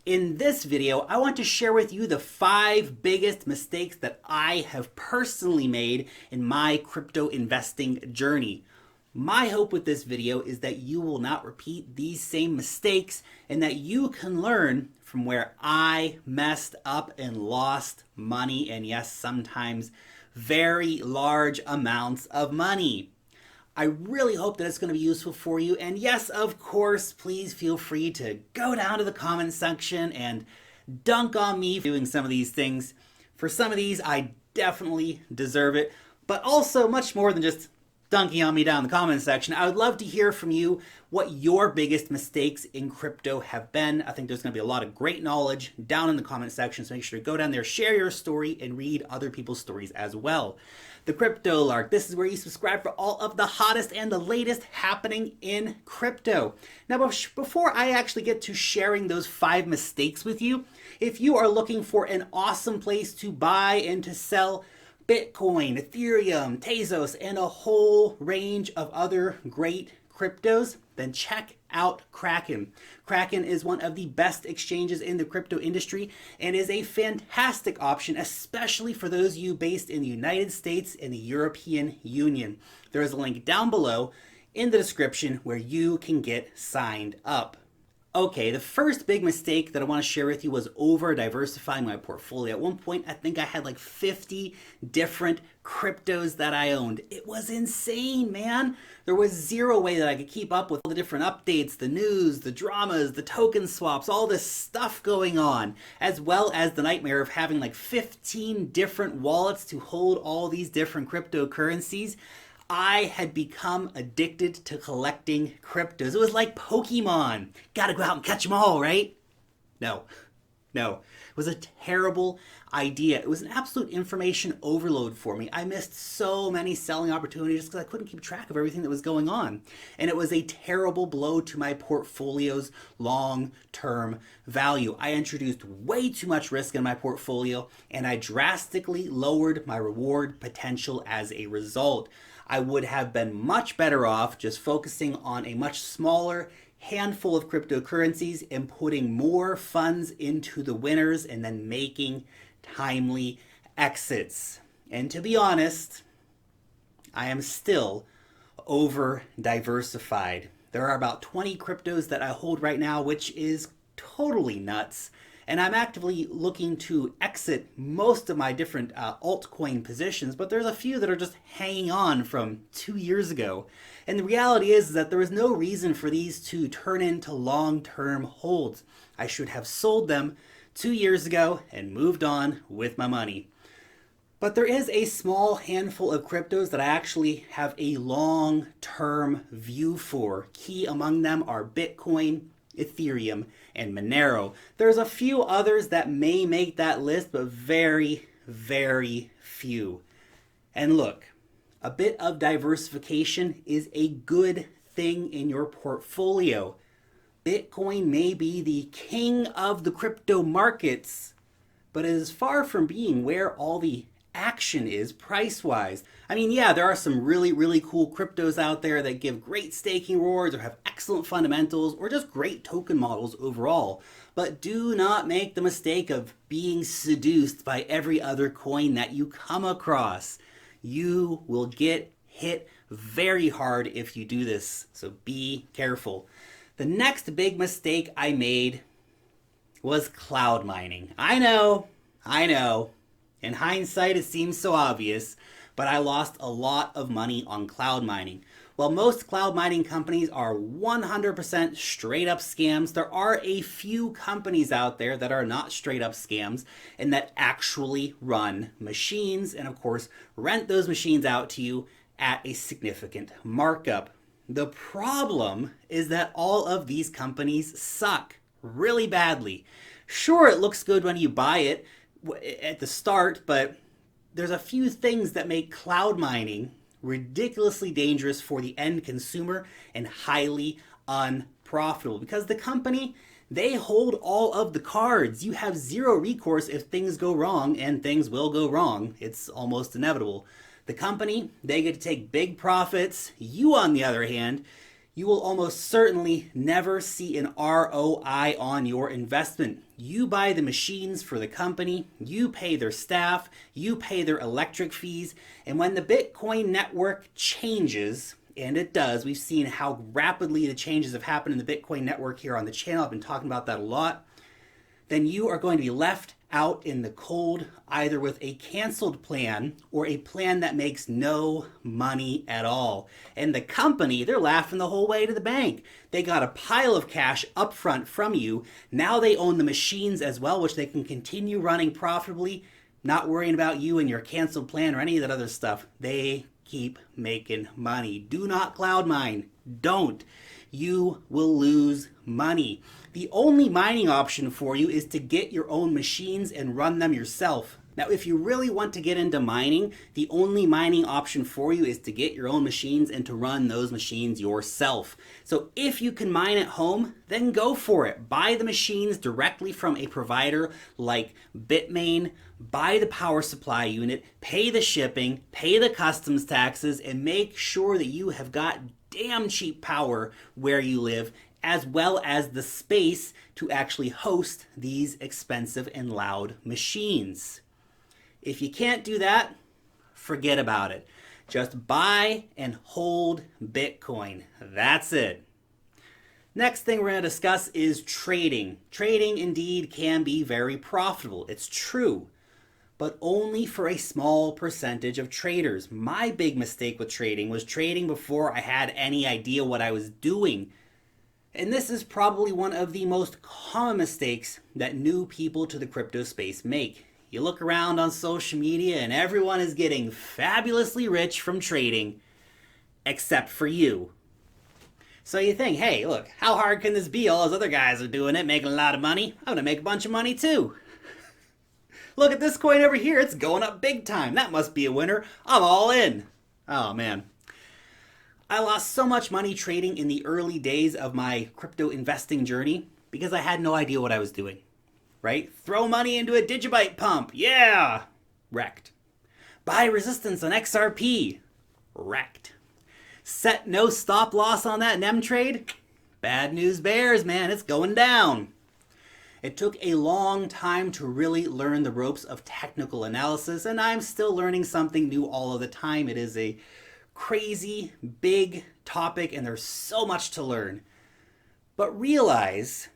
In this video, I want to share with you the 5 biggest mistakes that I have personally made in my crypto investing journey. My hope with this video is that you will not repeat these same mistakes and that you can learn from where I messed up and lost money, and yes, sometimes very large amounts of money. I really hope that it's going to be useful for you. And yes, of course, please feel free to go down to the comment section and dunk on me for doing some of these things. For some of these, I definitely deserve it. But also, much more than just dunking on me down in the comment section, I would love to hear from you what your biggest mistakes in crypto have been. I think there's going to be a lot of great knowledge down in the comment section, so make sure to go down there, share your story, and read other people's stories as well. The Crypto Lark. This is where you subscribe for all of the hottest and the latest happening in crypto. Now, before I actually get to sharing those 5 mistakes with you, if you are looking for an awesome place to buy and to sell Bitcoin, Ethereum, Tezos, and a whole range of other great cryptos, then check out Kraken. Kraken is one of the best exchanges in the crypto industry and is a fantastic option, especially for those of you based in the United States and the European Union. There is a link down below in the description where you can get signed up. Okay, the first big mistake that I want to share with you was over diversifying my portfolio. At one point, I think I had like 50 different cryptos that I owned. It was insane, man. There was zero way that I could keep up with all the different updates, the news, the dramas, the token swaps, all this stuff going on, as well as the nightmare of having like 15 different wallets to hold all these different cryptocurrencies. I had become addicted to collecting cryptos. It was like Pokemon. Gotta go out and catch them all, right? No. It was a terrible idea. It was an absolute information overload for me. I missed so many selling opportunities just because I couldn't keep track of everything that was going on. And it was a terrible blow to my portfolio's long-term value. I introduced way too much risk in my portfolio, and I drastically lowered my reward potential as a result. I would have been much better off just focusing on a much smaller handful of cryptocurrencies and putting more funds into the winners and then making timely exits. And to be honest, I am still over diversified. There are about 20 cryptos that I hold right now, which is totally nuts. And I'm actively looking to exit most of my different altcoin positions, but there's a few that are just hanging on from 2 years ago. And the reality is that there was no reason for these to turn into long-term holds. I should have sold them 2 years ago and moved on with my money. But there is a small handful of cryptos that I actually have a long-term view for. Key among them are Bitcoin, Ethereum, and Monero. There's a few others that may make that list, but very, very few. And look, a bit of diversification is a good thing in your portfolio. Bitcoin may be the king of the crypto markets, but it is far from being where all the action is price-wise. I mean, yeah, there are some really, really cool cryptos out there that give great staking rewards or have excellent fundamentals or just great token models overall. But do not make the mistake of being seduced by every other coin that you come across. You will get hit very hard if you do this, so be careful. The next big mistake I made was cloud mining. I know. In hindsight, it seems so obvious, but I lost a lot of money on cloud mining. While most cloud mining companies are 100% straight up scams, there are a few companies out there that are not straight up scams and that actually run machines and, of course, rent those machines out to you at a significant markup. The problem is that all of these companies suck really badly. Sure, it looks good when you buy it at the start, but there's a few things that make cloud mining ridiculously dangerous for the end consumer and highly unprofitable because the company, they hold all of the cards. You have zero recourse if things go wrong, and things will go wrong. It's almost inevitable. The company, they get to take big profits. You, on the other hand, You will almost certainly never see an ROI on your investment. You buy the machines for the company, you pay their staff, you pay their electric fees, and when the Bitcoin network changes, and it does, we've seen how rapidly the changes have happened in the Bitcoin network here on the channel. I've been talking about that a lot. Then you are going to be left out in the cold, either with a canceled plan or a plan that makes no money at all. And the company, they're laughing the whole way to the bank. They got a pile of cash upfront from you. Now they own the machines as well, which they can continue running profitably, not worrying about you and your canceled plan or any of that other stuff. They keep making money. Do not cloud mine. Don't. You will lose money. The only mining option for you is to get your own machines and run them yourself. Now, if you really want to get into mining, the only mining option for you is to get your own machines and to run those machines yourself. So if you can mine at home, then go for it. Buy the machines directly from a provider like Bitmain, buy the power supply unit, pay the shipping, pay the customs taxes, and make sure that you have got damn cheap power where you live, as well as the space to actually host these expensive and loud machines. If you can't do that, forget about it. Just buy and hold Bitcoin. That's it. Next thing we're going to discuss is trading. Trading indeed can be very profitable. It's true, but only for a small percentage of traders. My big mistake with trading was trading before I had any idea what I was doing. And this is probably one of the most common mistakes that new people to the crypto space make. You look around on social media and everyone is getting fabulously rich from trading, except for you. So you think, hey, look, how hard can this be? All those other guys are doing it, making a lot of money. I'm going to make a bunch of money too. Look at this coin over here. It's going up big time. That must be a winner. I'm all in. Oh, man. I lost so much money trading in the early days of my crypto investing journey because I had no idea what I was doing. Right? Throw money into a Digibyte pump. Yeah! Wrecked. Buy resistance on XRP. Wrecked. Set no stop loss on that NEM trade. Bad news bears, man. It's going down. It took a long time to really learn the ropes of technical analysis, and I'm still learning something new all of the time. It is a crazy, big topic, and there's so much to learn. But realize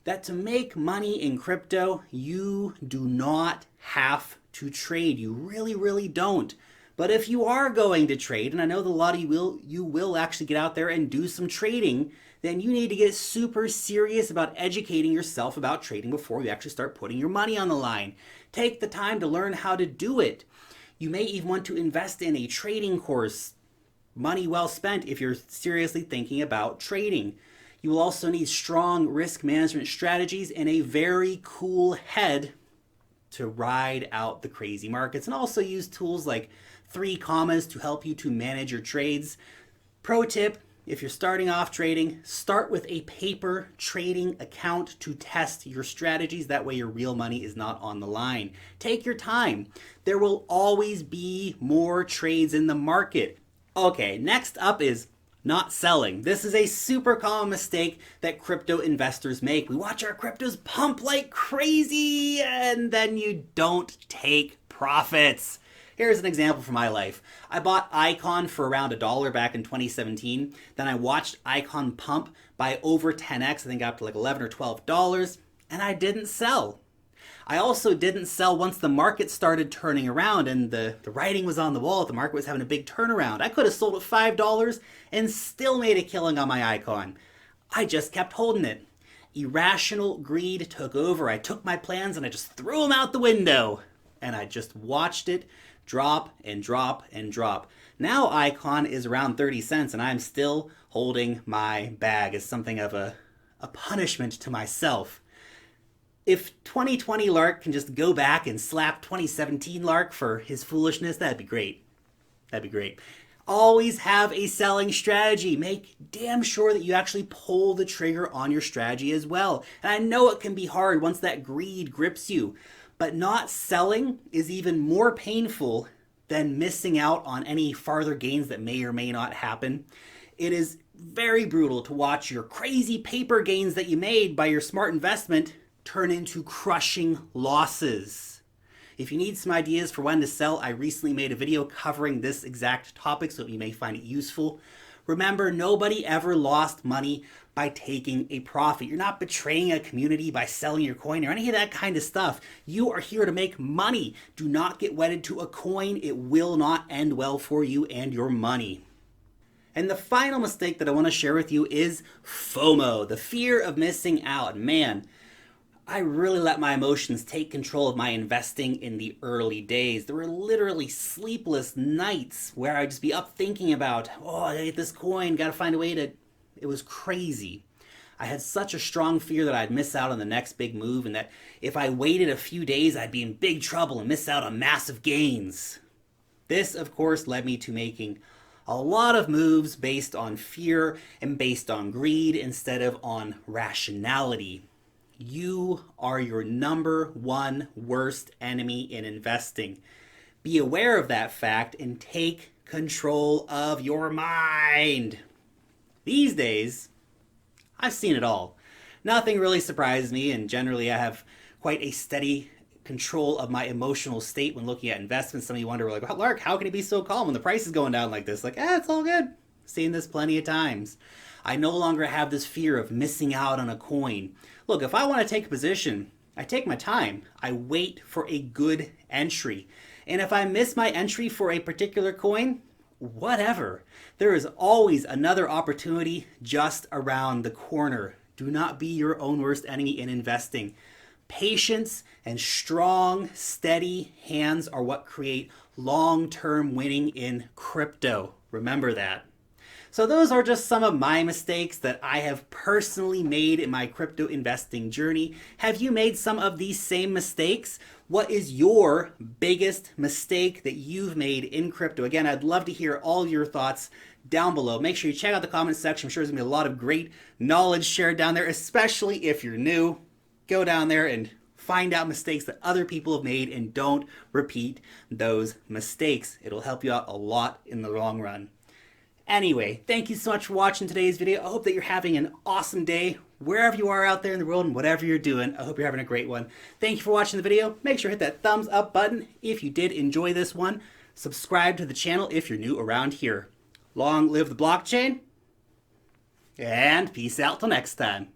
that to make money in crypto, you do not have to trade. You really, really don't. But if you are going to trade, and I know that a lot of you will actually get out there and do some trading, then you need to get super serious about educating yourself about trading before you actually start putting your money on the line. Take the time to learn how to do it. You may even want to invest in a trading course. Money well spent if you're seriously thinking about trading. You will also need strong risk management strategies and a very cool head to ride out the crazy markets, and also use tools like 3 commas to help you to manage your trades. Pro tip, if you're starting off trading, start with a paper trading account to test your strategies. That way your real money is not on the line. Take your time. There will always be more trades in the market. Okay, next up is not selling. This is a super common mistake that crypto investors make. We watch our cryptos pump like crazy and then you don't take profits. Here's an example from my life. I bought Icon for around $1 back in 2017. Then I watched Icon pump by over 10x. I think up to like $11 or $12, and I didn't sell. I also didn't sell once the market started turning around and the writing was on the wall. The market was having a big turnaround. I could have sold at $5 and still made a killing on my Icon. I just kept holding it. Irrational greed took over. I took my plans and I just threw them out the window. And I just watched it drop and drop and drop. Now Icon is around 30 cents and I'm still holding my bag as something of a punishment to myself. If 2020 Lark can just go back and slap 2017 Lark for his foolishness, that'd be great. That'd be great. Always have a selling strategy. Make damn sure that you actually pull the trigger on your strategy as well. And I know it can be hard once that greed grips you, but not selling is even more painful than missing out on any farther gains that may or may not happen. It is very brutal to watch your crazy paper gains that you made by your smart investment turn into crushing losses. If you need some ideas for when to sell, I recently made a video covering this exact topic, so you may find it useful. Remember, nobody ever lost money by taking a profit. You're not betraying a community by selling your coin or any of that kind of stuff. You are here to make money. Do not get wedded to a coin. It will not end well for you and your money. And the final mistake that I want to share with you is FOMO, the fear of missing out. Man, I really let my emotions take control of my investing in the early days. There were literally sleepless nights where I'd just be up thinking about, oh, I hate this coin, gotta find a way to... It was crazy. I had such a strong fear that I'd miss out on the next big move, and that if I waited a few days, I'd be in big trouble and miss out on massive gains. This, of course, led me to making a lot of moves based on fear and based on greed instead of on rationality. You are your number one worst enemy in investing. Be aware of that fact and take control of your mind. These days, I've seen it all. Nothing really surprises me, and generally I have quite a steady control of my emotional state when looking at investments. Some of you wonder, like, well, Lark, how can he be so calm when the price is going down like this? Like, it's all good. Seen this plenty of times. I no longer have this fear of missing out on a coin. Look, if I want to take a position, I take my time. I wait for a good entry. And if I miss my entry for a particular coin, whatever. There is always another opportunity just around the corner. Do not be your own worst enemy in investing. Patience and strong, steady hands are what create long-term winning in crypto. Remember that. So those are just some of my mistakes that I have personally made in my crypto investing journey. Have you made some of these same mistakes? What is your biggest mistake that you've made in crypto? Again, I'd love to hear all of your thoughts down below. Make sure you check out the comment section. I'm sure there's going to be a lot of great knowledge shared down there, especially if you're new. Go down there and find out mistakes that other people have made and don't repeat those mistakes. It'll help you out a lot in the long run. Anyway, thank you so much for watching today's video. I hope that you're having an awesome day wherever you are out there in the world and whatever you're doing. I hope you're having a great one. Thank you for watching the video. Make sure to hit that thumbs up button if you did enjoy this one. Subscribe to the channel if you're new around here. Long live the blockchain, and peace out till next time.